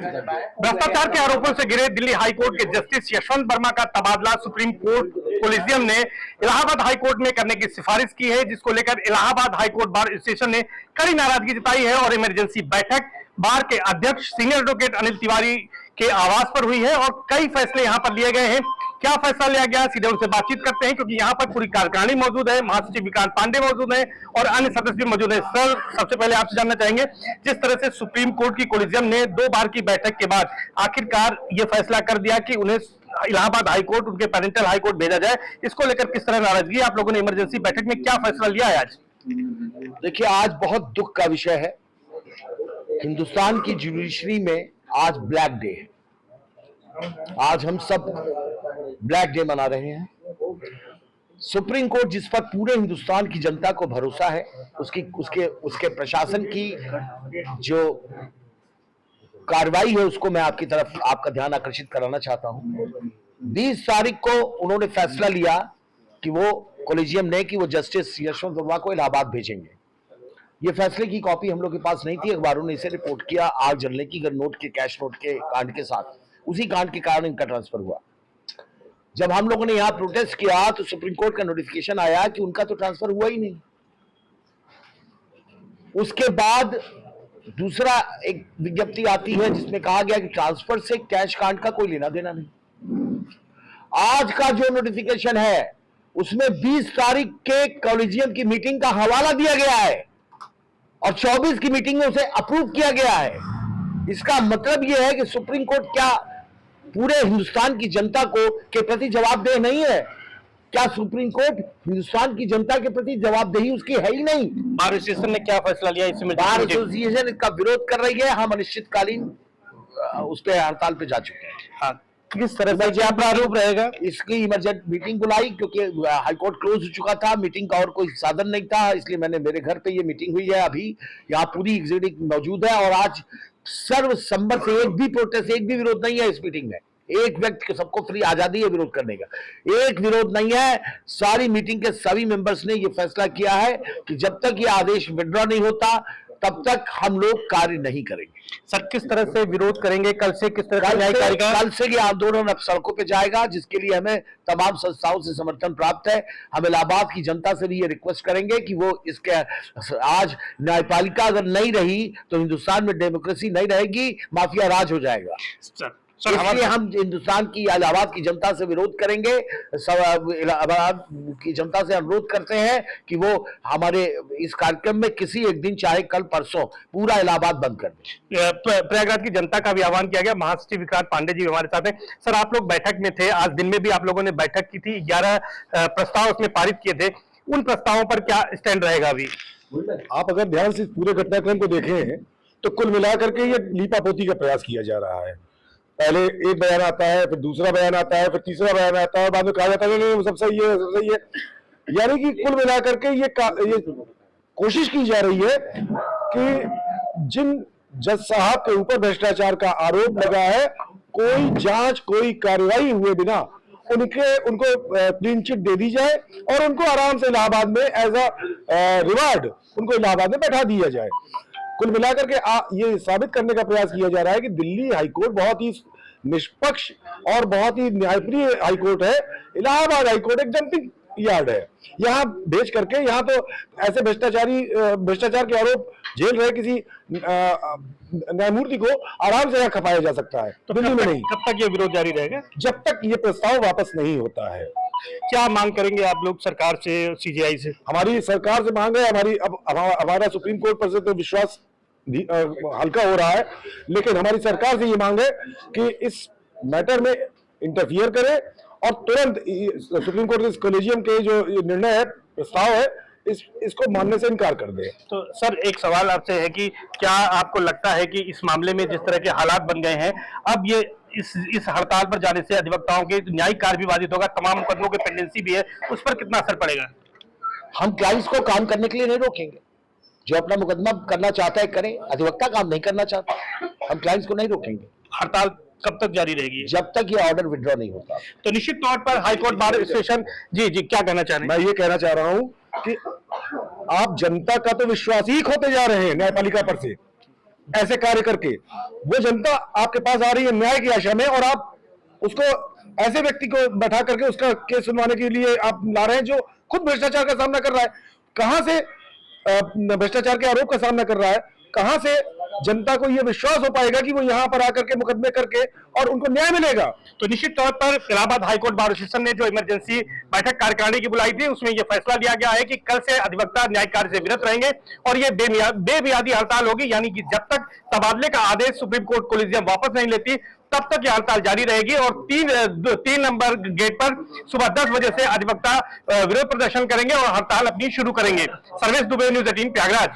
भ्रष्टाचार के आरोपों से घिरे दिल्ली हाईकोर्ट के जस्टिस यशवंत वर्मा का तबादला सुप्रीम कोर्ट कोलिजियम ने इलाहाबाद हाईकोर्ट में करने की सिफारिश की है, जिसको लेकर इलाहाबाद हाईकोर्ट बार एसोसिएशन ने कड़ी नाराजगी जताई है और इमरजेंसी बैठक बार के अध्यक्ष सीनियर एडवोकेट अनिल तिवारी के आवास पर हुई है और कई फैसले यहां पर लिए गए हैं। क्या फैसला लिया गया, सीधे उनसे बातचीत करते हैं, क्योंकि यहाँ पर पूरी कार्यकारिणी मौजूद है, महासचिव विक्रांत पांडे मौजूद है और अन्य सदस्य भी मौजूद है। सर, सबसे पहले आपसे जानना चाहेंगे, जिस तरह से सुप्रीम कोर्ट की कोलिजियम ने 2 बार की बैठक के बाद आखिरकार ये फैसला कर दिया कि उन्हें इलाहाबाद हाईकोर्ट, उनके पेरेंटल हाईकोर्ट भेजा जाए, इसको लेकर किस तरह नाराजगी, आप लोगों ने इमरजेंसी बैठक में क्या फैसला लिया है आज? देखिए, आज बहुत दुख का विषय है। हिंदुस्तान की जुडिशरी में आज ब्लैक डे है। आज हम सब ब्लैक डे मना रहे हैं। सुप्रीम कोर्ट, जिस पर पूरे हिंदुस्तान की जनता को भरोसा है, उसके प्रशासन की जो कार्रवाई है, उसको मैं आपका ध्यान आकर्षित कराना चाहता हूं। 20 तारीख को उन्होंने फैसला लिया कि वो कोलिजियम ने कि वो जस्टिस यशवंत वर्मा को इलाहाबाद भेजेंगे। ये फैसले की कॉपी हम लोग के पास नहीं थी, अखबारों ने इसे रिपोर्ट किया आग जलने की, नोट के, कैश नोट के कांड के साथ। उसी कांड के कारण इनका ट्रांसफर हुआ। जब हम लोगों ने यहां प्रोटेस्ट किया तो सुप्रीम कोर्ट का नोटिफिकेशन आया कि उनका तो ट्रांसफर हुआ ही नहीं। उसके बाद दूसरा एक विज्ञप्ति आती है जिसमें कहा गया कि ट्रांसफर से कैश कांड का कोई लेना देना नहीं। आज का जो नोटिफिकेशन है उसमें 20 तारीख के कोलिजियम की मीटिंग का हवाला दिया गया है और 24 की मीटिंग में उसे अप्रूव किया गया है। इसका मतलब यह है कि सुप्रीम कोर्ट क्या पूरे हिंदुस्तान की जनता के प्रति जवाबदेह नहीं है? क्या सुप्रीम कोर्ट हिंदुस्तान की जनता के प्रति जवाबदेही उसकी है ही नहीं? बार एसोसिएशन ने क्या फैसला लिया इसमें? बार एसोसिएशन इसका विरोध कर रही है। हम अनिश्चितकालीन उस पर हड़ताल पे जा चुके हैं। हाँ, किस तरह से क्या प्रारूप रहेगा? इसकी इमरजेंट मीटिंग बुलाई क्योंकि हाईकोर्ट क्लोज हो चुका था, मीटिंग का और कोई साधन नहीं था, इसलिए मेरे घर पे ये मीटिंग हुई है। अभी यहाँ पूरी एग्जीक्यूटिव मौजूद है और आज सर्वसम्मत से एक भी प्रोटेस्ट, एक भी विरोध नहीं है इस मीटिंग में। एक व्यक्ति को, सबको फ्री आजादी है विरोध करने का, एक विरोध नहीं है। सारी मीटिंग के सभी मेंबर्स ने यह फैसला किया है कि जब तक ये आदेश विड्रॉ नहीं होता तब तक हम लोग कार्य नहीं करेंगे। सर, किस तरह से विरोध करेंगे? कल से किस तरह कल से ये आंदोलन अब सड़कों पे जाएगा, जिसके लिए हमें तमाम संस्थाओं से समर्थन प्राप्त है। हम इलाहाबाद की जनता से भी ये रिक्वेस्ट करेंगे कि वो इसके, आज न्यायपालिका अगर नहीं रही तो हिंदुस्तान में डेमोक्रेसी नहीं रहेगी, माफिया राज हो जाएगा। इसलिए हम हिंदुस्तान की, इलाहाबाद की जनता से विरोध करेंगे। इलाहाबाद की जनता से अनुरोध करते हैं कि वो हमारे इस कार्यक्रम में किसी एक दिन, चाहे कल परसों, पूरा इलाहाबाद बंद कर दें। प्रयागराज की जनता का भी आह्वान किया गया। महासचिव विक्रांत पांडे जी हमारे साथ हैं। सर, आप लोग बैठक में थे, आज दिन में भी आप लोगों ने बैठक की थी, 11 प्रस्ताव उसमें पारित किए थे। उन प्रस्तावों पर क्या स्टैंड रहेगा अभी? आप अगर ध्यान से पूरे घटनाक्रम को देखें तो कुल मिलाकर के ये लीपापोती का प्रयास किया जा रहा है। पहले एक बयान आता है, फिर दूसरा बयान आता है, फिर तीसरा बयान आता है, बाद में कहा जाता है नहीं सब सही है, सब सही है। यानी कि कुल मिलाकर के ये कोशिश की जा रही है कि जिन जज साहब के ऊपर भ्रष्टाचार का आरोप लगा है, कोई जांच, कोई कार्रवाई हुए बिना उनको क्लीन चिट दे दी जाए और उनको आराम से इलाहाबाद में एज अ रिवार्ड उनको इलाहाबाद में बैठा दिया जाए। कुल मिलाकर के ये साबित करने का प्रयास किया जा रहा है कि दिल्ली हाईकोर्ट बहुत ही निष्पक्ष और बहुत ही न्यायप्रिय हाईकोर्ट है। इलाहाबाद हाईकोर्ट एक डंपिंग यार्ड है। यहाँ भेज करके, यहाँ तो ऐसे भ्रष्टाचार के आरोप झेल रहे किसी न्यायमूर्ति को आराम से यहाँ खपाया जा सकता है, तो दिल्ली में नहीं। कब तक ये विरोध जारी रहेगा? जब तक ये प्रस्ताव वापस नहीं होता है। क्या मांग करेंगे आप लोग सरकार से, सीजीआई से? हमारी सरकार से मांग है, हमारा सुप्रीम कोर्ट पर से तो विश्वास हल्का हो रहा है, लेकिन हमारी सरकार से ये मांग है कि इस मैटर में इंटरफियर करे और तुरंत सुप्रीम कोर्ट के कॉलेजियम के जो निर्णय है, प्रस्ताव है, इसको मानने से इनकार कर दे। तो सर, एक सवाल आपसे है कि क्या आपको लगता है कि इस मामले में जिस तरह के हालात बन गए हैं, अब ये इस हड़ताल पर जाने से अधिवक्ताओं के न्यायिक कार्य भी बाधित होगा, तमाम मुकदमों की पेंडेंसी भी है, उस पर कितना असर पड़ेगा? हम क्लाइंट्स को काम करने के लिए नहीं रोकेंगे। जो अपना मुकदमा करना चाहता है करें, अधिवक्ता काम नहीं करना चाहता, हम क्लाइंट्स को नहीं रोकेंगे। हड़ताल कब तक जारी रहेगी? जब तक ये ऑर्डर विड्रॉ नहीं होता। तो निश्चित तौर पर हाईकोर्ट बार एसोसिएशन, जी क्या कहना चाह रहे हैं? मैं ये कहना चाह रहा हूं कि आप जनता का तो विश्वास ही खोते जा रहे हैं न्यायपालिका पर से। ऐसे कार्य करके। वो जनता आपके पास आ रही है न्याय की आशा में, और आप उसको ऐसे व्यक्ति को बैठा करके उसका केस सुनवाने के लिए आप ला रहे हैं जो खुद भ्रष्टाचार का सामना कर रहा है। कहां से भ्रष्टाचार के आरोप का सामना कर रहा है, कहां से जनता को यह विश्वास हो पाएगा कि वो यहां पर आकर के मुकदमे करके और उनको न्याय मिलेगा। तो निश्चित तौर पर इलाहाबाद हाईकोर्ट बार एसोसिएशन ने जो इमरजेंसी बैठक कार्यकारिणी की बुलाई थी, उसमें यह फैसला लिया गया है कि कल से अधिवक्ता न्याय कार्य से विरत रहेंगे और यह बेमियादी हड़ताल होगी, यानी कि जब तक तबादले का आदेश सुप्रीम कोर्ट कोलिजियम वापस नहीं लेती तब तक यह हड़ताल जारी रहेगी। और 3 नंबर गेट पर सुबह 10 बजे से अधिवक्ता विरोध प्रदर्शन करेंगे और हड़ताल अपनी शुरू करेंगे। सर्वेश दुबे, न्यूज़ 18 प्रयागराज।